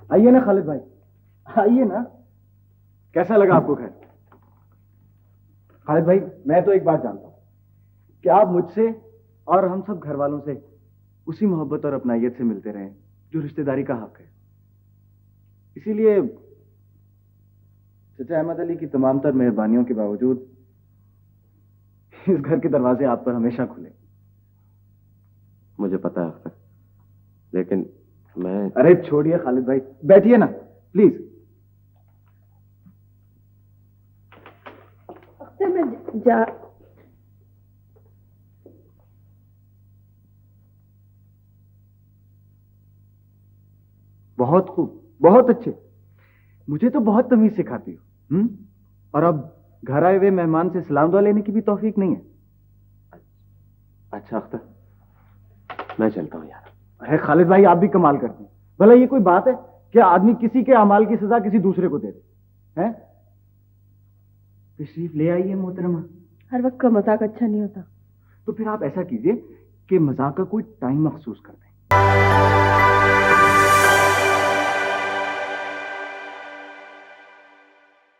आइए ना खालिद भाई, आइए ना। कैसा लगा आपको? खैर खालिद भाई, मैं तो एक बात जानता हूं कि आप मुझसे और हम सब घर वालों से उसी मोहब्बत और अपनाइयत से मिलते रहे जो रिश्तेदारी का हक है। इसीलिए चाचा अहमद अली की तमाम तर मेहरबानियों के बावजूद इस घर के दरवाजे आप पर हमेशा खुले। मुझे पता है अख्तर, लेकिन मैं... अरे छोड़िए खालिद भाई, बैठिए ना प्लीज। अख्तर मैं जा... बहुत खूब, बहुत अच्छे। मुझे तो बहुत तमीज सिखाती हो। और अब घर आए हुए मेहमान से सलाम दुआ लेने की भी तौफीक नहीं है। अच्छा अख्तर, मैं चलता हूं यार। अरे खालिद भाई, आप भी कमाल करते हैं। भला ये कोई बात है कि आदमी किसी के अमाल की सजा किसी दूसरे को दे दे? हैं? तशरीफ ले आइए मोहतरमा। हर वक्त का मजाक अच्छा नहीं होता। तो फिर आप ऐसा कीजिए कि मजाक का कोई टाइम मखसूस कर दें।